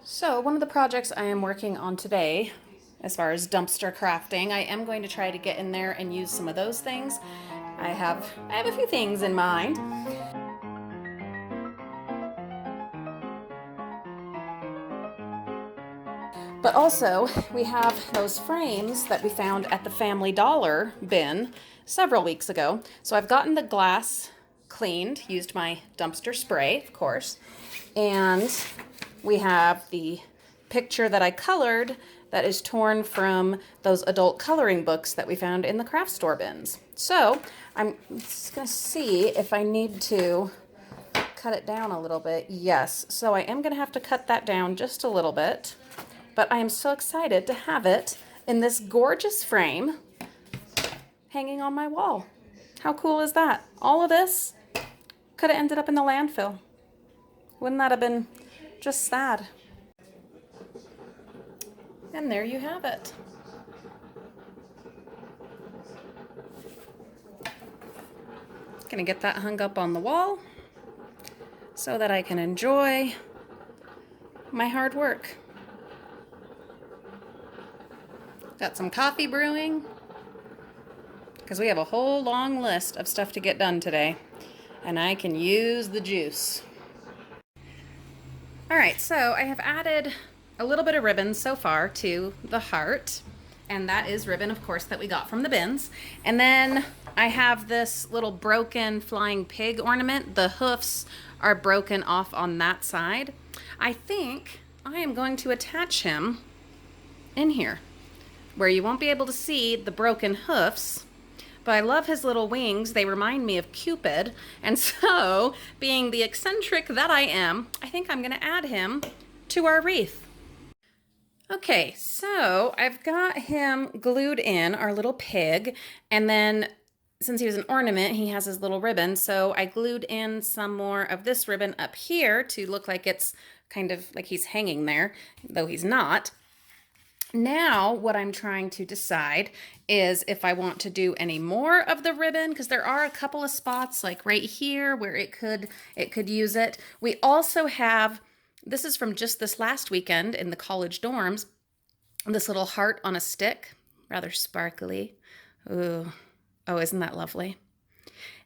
So one of the projects I am working on today, as far as dumpster crafting, I am going to try to get in there and use some of those things. I have a few things in mind. But also, we have those frames that we found at the Family Dollar bin several weeks ago. So I've gotten the glass cleaned, used my dumpster spray, of course, and we have the picture that I colored that is torn from those adult coloring books that we found in the craft store bins. So I'm just gonna see if I need to cut it down a little bit. Yes, so I am gonna have to cut that down just a little bit, but I am so excited to have it in this gorgeous frame hanging on my wall. How cool is that? All of this could have ended up in the landfill. Wouldn't that have been just sad? And there you have it. Gonna get that hung up on the wall so that I can enjoy my hard work. Got some coffee brewing because we have a whole long list of stuff to get done today, and I can use the juice. All right, so I have added a little bit of ribbon so far to the heart, and that is ribbon, of course, that we got from the bins. And then I have this little broken flying pig ornament. The hoofs are broken off on that side. I think I am going to attach him in here, where you won't be able to see the broken hoofs, but I love his little wings. They remind me of Cupid, and so, being the eccentric that I am, I think I'm gonna add him to our wreath. Okay, so I've got him glued in, our little pig, and then since he was an ornament, he has his little ribbon, so I glued in some more of this ribbon up here to look like it's kind of like he's hanging there, though he's not. Now, what I'm trying to decide is if I want to do any more of the ribbon, because there are a couple of spots like right here where it could use it. We also have, this is from just this last weekend in the college dorms, this little heart on a stick, rather sparkly. Ooh. Oh, isn't that lovely?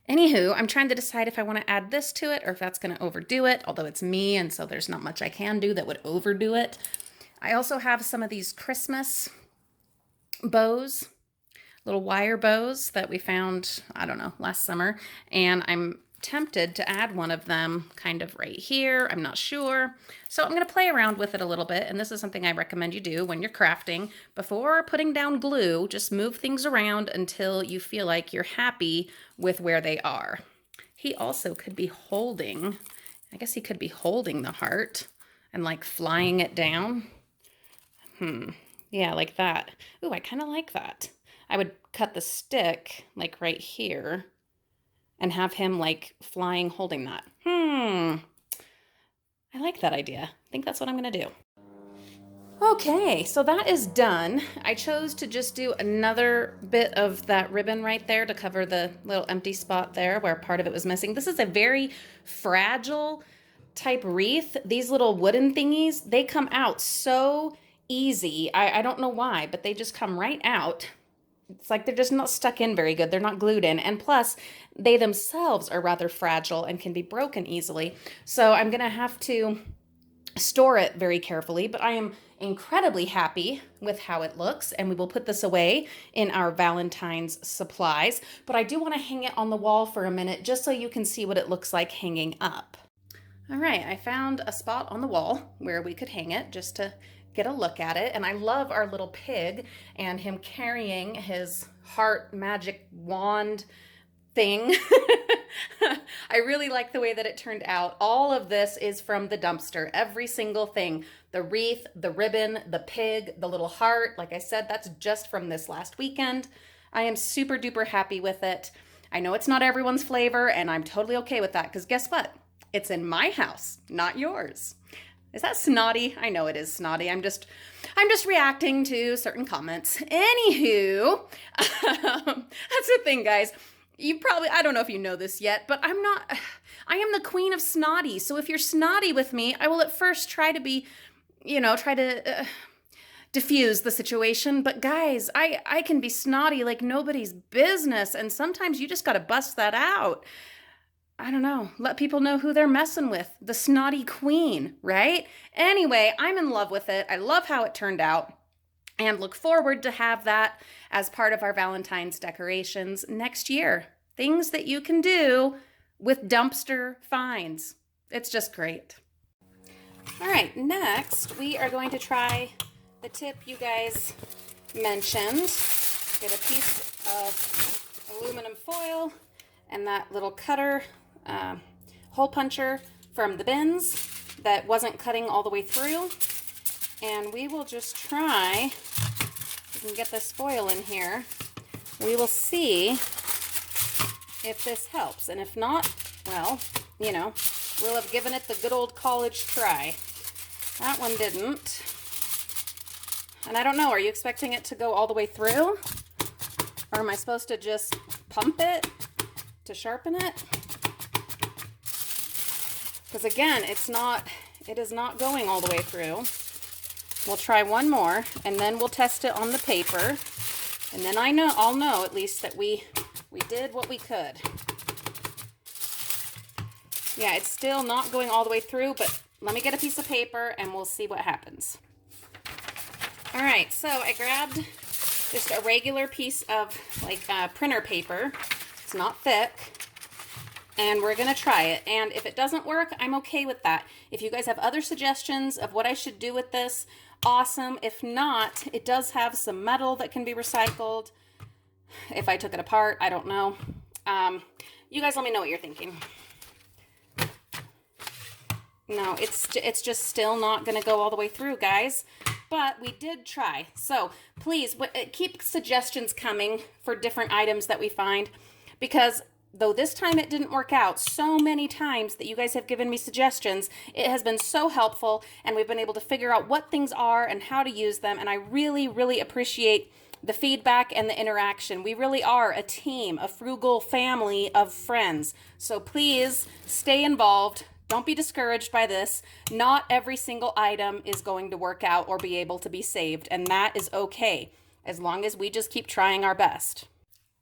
Anywho, I'm trying to decide if I want to add this to it or if that's going to overdo it, although it's me, and so there's not much I can do that would overdo it. I also have some of these Christmas bows, little wire bows that we found, I don't know, last summer, and I'm tempted to add one of them kind of right here. I'm not sure. So I'm going to play around with it a little bit, and this is something I recommend you do when you're crafting. Before putting down glue, just move things around until you feel like you're happy with where they are. He also could be holding, I guess he could be holding the heart and like flying it down. Yeah, like that. Ooh, I kind of like that. I would cut the stick like right here and have him like flying holding that. I like that idea. I think that's what I'm gonna do. Okay, so that is done. I chose to just do another bit of that ribbon right there to cover the little empty spot there where part of it was missing. This is a very fragile type wreath. These little wooden thingies, they come out so easy. I don't know why, but they just come right out. It's like they're just not stuck in very good. They're not glued in. And plus, they themselves are rather fragile and can be broken easily. So I'm going to have to store it very carefully, but I am incredibly happy with how it looks, and we will put this away in our Valentine's supplies. But I do want to hang it on the wall for a minute just so you can see what it looks like hanging up. All right, I found a spot on the wall where we could hang it just to get a look at it. And I love our little pig and him carrying his heart magic wand thing. I really like the way that it turned out. All of this is from the dumpster, every single thing. The wreath, the ribbon, the pig, the little heart. Like I said, that's just from this last weekend. I am super duper happy with it. I know it's not everyone's flavor, and I'm totally okay with that, because guess what? It's in my house, not yours. Is that snotty? I know it is snotty. I'm just reacting to certain comments. Anywho, that's the thing, guys. I don't know if you know this yet, but I am the queen of snotty. So if you're snotty with me, I will at first try to be you know, try to diffuse the situation. But guys, I can be snotty like nobody's business. And sometimes you just got to bust that out. I don't know, let people know who they're messing with. The snotty queen, right? Anyway, I'm in love with it. I love how it turned out and look forward to have that as part of our Valentine's decorations next year. Things that you can do with dumpster finds. It's just great. All right, next we are going to try the tip you guys mentioned. Get a piece of aluminum foil and that little cutter, hole puncher from the bins that wasn't cutting all the way through. And we will just try, we can get this foil in here. We will see if this helps. And if not, well, you know, we'll have given it the good old college try. That one didn't. And I don't know, are you expecting it to go all the way through? Or am I supposed to just pump it to sharpen it? Because again, it is not going all the way through. We'll try one more, and then we'll test it on the paper. And then I'll know at least that we did what we could. Yeah, it's still not going all the way through, but let me get a piece of paper and we'll see what happens. All right, so I grabbed just a regular piece of like printer paper. It's not thick. And we're gonna try it. And if it doesn't work, I'm okay with that. If you guys have other suggestions of what I should do with this, awesome. If not, it does have some metal that can be recycled. If I took it apart, I don't know. You guys let me know what you're thinking. No, it's just still not gonna go all the way through, guys. But we did try. So please keep suggestions coming for different items that we find, because though this time it didn't work out, so many times that you guys have given me suggestions, it has been so helpful, and we've been able to figure out what things are and how to use them, and I really, really appreciate the feedback and the interaction. We really are a team, a frugal family of friends. So please stay involved. Don't be discouraged by this. Not every single item is going to work out or be able to be saved, and that is okay, as long as we just keep trying our best.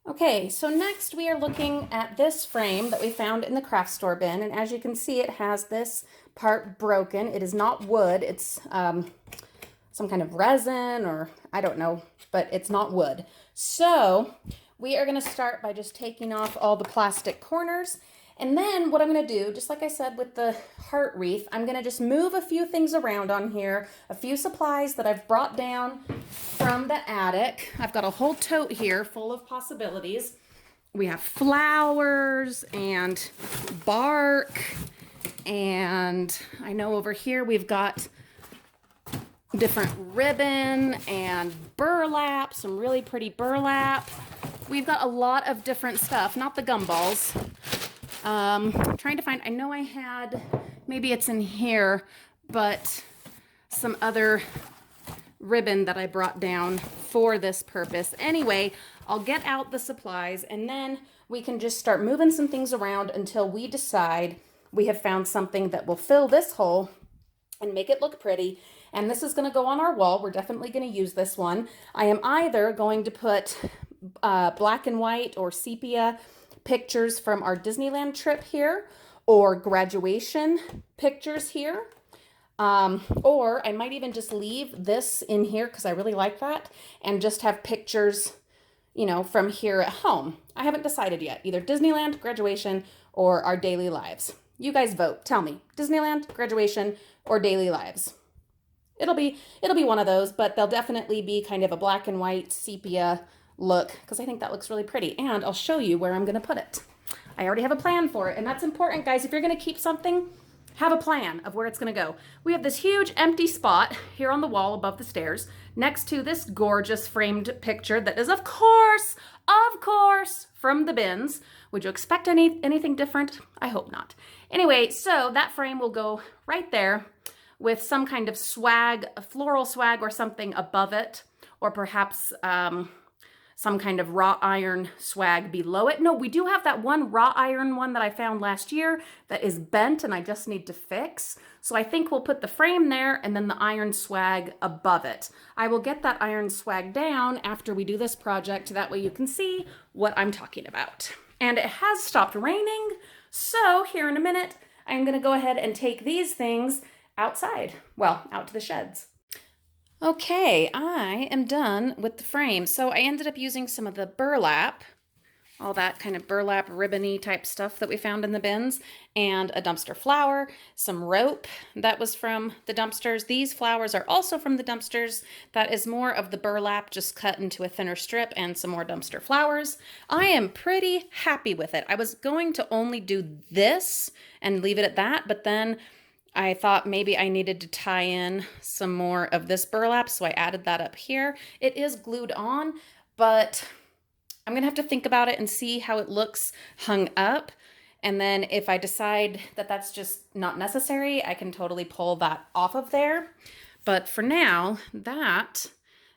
Okay, so next we are looking at this frame that we found in the craft store bin, and as you can see, it has this part broken. It is not wood, it's some kind of resin, or I don't know, but it's not wood. So we are gonna start by just taking off all the plastic corners, and then what I'm gonna do, just like I said with the heart wreath, I'm gonna just move a few things around on here, a few supplies that I've brought down from the attic. I've got a whole tote here full of possibilities. We have flowers and bark, and I know over here we've got different ribbon and burlap, some really pretty burlap. We've got a lot of different stuff, not the gumballs. Trying to find, I know I had, maybe it's in here, but some other ribbon that I brought down for this purpose. Anyway, I'll get out the supplies, and then we can just start moving some things around until we decide we have found something that will fill this hole and make it look pretty. And this is going to go on our wall. We're definitely going to use this one. I am either going to put black and white or sepia pictures from our Disneyland trip here, or graduation pictures here. Or I might even just leave this in here because I really like that, and just have pictures, you know, from here at home. I haven't decided yet, either Disneyland, graduation, or our daily lives. You guys vote. Tell me, Disneyland, graduation, or daily lives. It'll be one of those, but they'll definitely be kind of a black and white sepia look, because I think that looks really pretty, and I'll show you where I'm going to put it. I already have a plan for it, and that's important, guys. If you're going to keep something, have a plan of where it's going to go. We have this huge empty spot here on the wall above the stairs next to this gorgeous framed picture that is, of course, from the bins. Would you expect anything different? I hope not. Anyway, so that frame will go right there with some kind of swag, a floral swag or something above it, or perhaps some kind of wrought iron swag below it. No, we do have that one wrought iron one that I found last year that is bent and I just need to fix. So I think we'll put the frame there and then the iron swag above it. I will get that iron swag down after we do this project. That way you can see what I'm talking about. And it has stopped raining. So here in a minute, I'm gonna go ahead and take these things outside. Well, out to the sheds. Okay, I am done with the frame. So I ended up using some of the burlap, all that kind of burlap ribbony type stuff that we found in the bins, and a dumpster flower, some rope that was from the dumpsters. These flowers are also from the dumpsters. That is more of the burlap just cut into a thinner strip, and some more dumpster flowers. I am pretty happy with it. I was going to only do this and leave it at that, but then I thought maybe I needed to tie in some more of this burlap, so I added that up here. It is glued on, but I'm gonna have to think about it and see how it looks hung up. And then if I decide that that's just not necessary, I can totally pull that off of there. But for now, that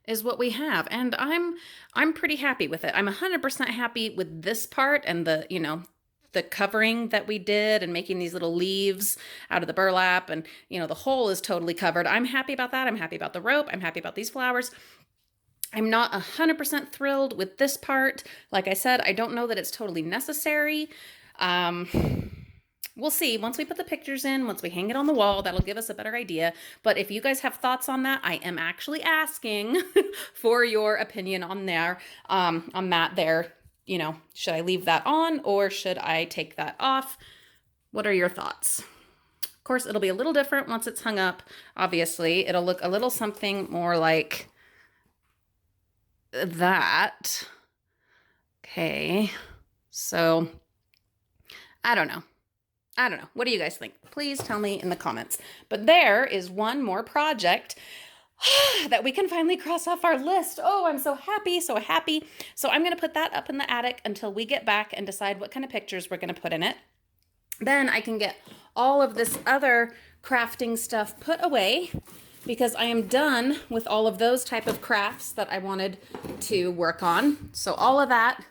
is what we have. And I'm pretty happy with it. I'm 100% happy with this part and the, you know, the covering that we did and making these little leaves out of the burlap, and you know, the hole is totally covered. I'm happy about that. I'm happy about the rope. I'm happy about these flowers. I'm not 100% thrilled with this part. Like I said, I don't know that it's totally necessary. We'll see. Once we put the pictures in, once we hang it on the wall, that'll give us a better idea. But if you guys have thoughts on that, I am actually asking for your opinion on that there. You know, should I leave that on or should I take that off? What are your thoughts? Of course, it'll be a little different once it's hung up. Obviously, it'll look a little something more like that. Okay, so I don't know. What do you guys think? Please tell me in the comments. But there is one more project that we can finally cross off our list. Oh, I'm so happy, so happy. So I'm going to put that up in the attic until we get back and decide what kind of pictures we're going to put in it. Then I can get all of this other crafting stuff put away because I am done with all of those type of crafts that I wanted to work on. So all of that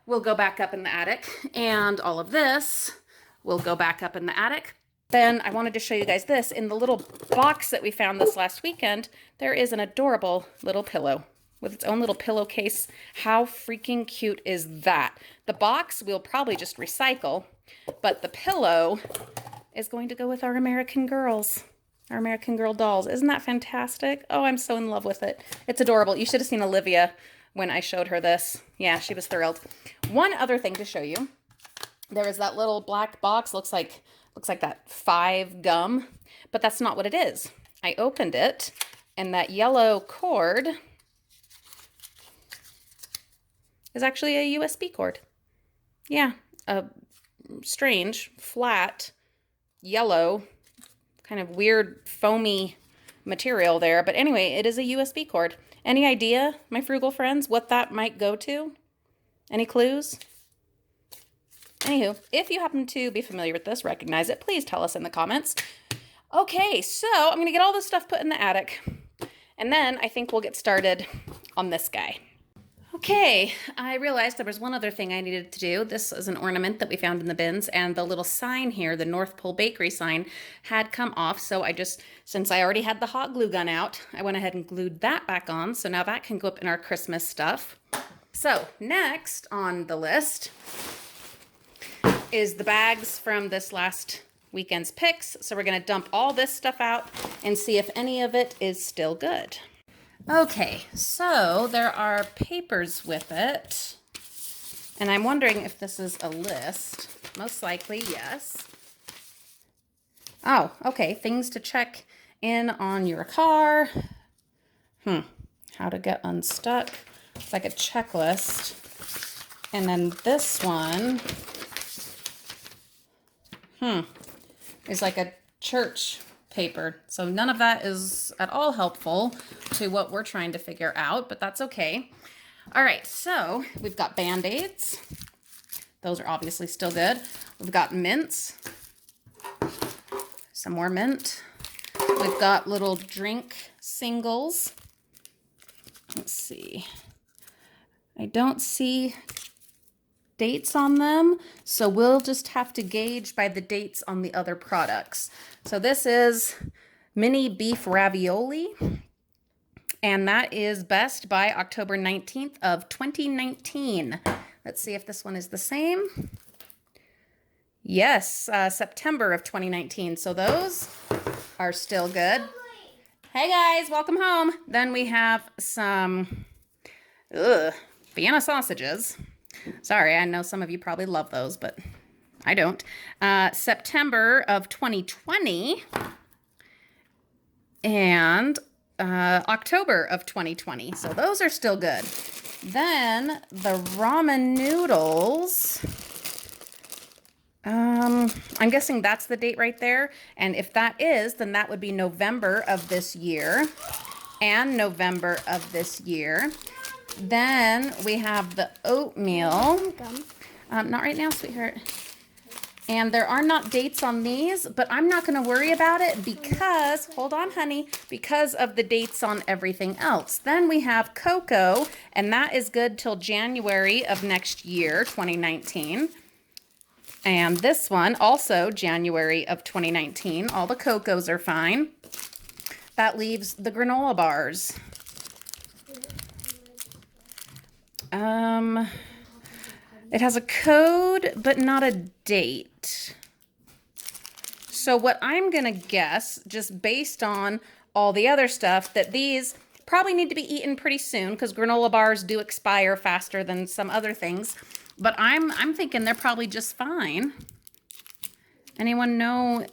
will go back up in the attic, and all of this will go back up in the attic. Then I wanted to show you guys this. In the little box that we found this last weekend, there is an adorable little pillow with its own little pillowcase. How freaking cute is that? The box we'll probably just recycle, but the pillow is going to go with our American Girls, our American Girl dolls. Isn't that fantastic? Oh, I'm so in love with it. It's adorable. You should have seen Olivia when I showed her this. Yeah, she was thrilled. One other thing to show you. There is that little black box, looks like that 5 gum, but that's not what it is. I opened it, and that yellow cord is actually a USB cord. Yeah, a strange, flat, yellow, kind of weird, foamy material there. But anyway, it is a USB cord. Any idea, my frugal friends, what that might go to? Any clues? Anywho, if you happen to be familiar with this, recognize it, please tell us in the comments. Okay, so I'm going to get all this stuff put in the attic, and then I think we'll get started on this guy. Okay, I realized there was one other thing I needed to do. This is an ornament that we found in the bins, and the little sign here, the North Pole Bakery sign, had come off. So since I already had the hot glue gun out, I went ahead and glued that back on. So now that can go up in our Christmas stuff. So next on the list is the bags from this last weekend's picks. So we're going to dump all this stuff out and see if any of it is still good. Okay, so there are papers with it, and I'm wondering if this is a list. Most likely, yes. Oh, okay, things to check in on your car. How to get unstuck. It's like a checklist. And then this one, is like a church paper. So none of that is at all helpful to what we're trying to figure out, but that's okay. All right, so we've got Band-Aids. Those are obviously still good. We've got mints. Some more mint. We've got little drink singles. Let's see. I don't see dates on them, so we'll just have to gauge by the dates on the other products. So this is mini beef ravioli, and that is best by October 19th of 2019. Let's see if this one is the same. Yes, September of 2019. So those are still good. Hey guys, welcome home. Then we have some Vienna sausages. Sorry, I know some of you probably love those, but I don't. September of 2020 and October of 2020. So those are still good. Then the ramen noodles. I'm guessing that's the date right there. And if that is, then that would be November of this year and November of this year. Then we have the oatmeal. Not right now, sweetheart. And there are not dates on these, but I'm not going to worry about it because, hold on, honey, because of the dates on everything else. Then we have cocoa, and that is good till January of next year, 2019. And this one, also January of 2019. All the cocos are fine. That leaves the granola bars. It has a code, but not a date. So what I'm going to guess, just based on all the other stuff, that these probably need to be eaten pretty soon because granola bars do expire faster than some other things. But I'm thinking they're probably just fine. Anyone know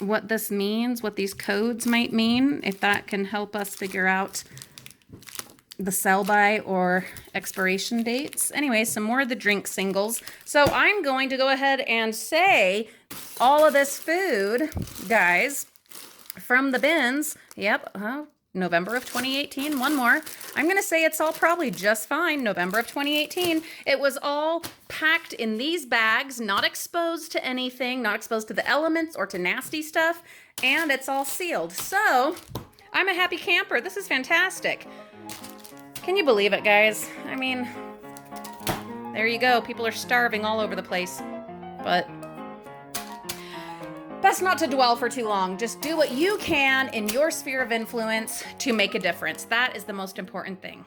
what this means, what these codes might mean? If that can help us figure out the sell-by or expiration dates. Anyway, some more of the drink singles. So I'm going to go ahead and say all of this food, guys, from the bins. Yep, November of 2018. One more. I'm going to say it's all probably just fine. November of 2018. It was all packed in these bags, not exposed to anything, not exposed to the elements or to nasty stuff, and it's all sealed. So I'm a happy camper. This is fantastic. Can you believe it, guys? I mean, there you go. People are starving all over the place. But best not to dwell for too long. Just do what you can in your sphere of influence to make a difference. That is the most important thing.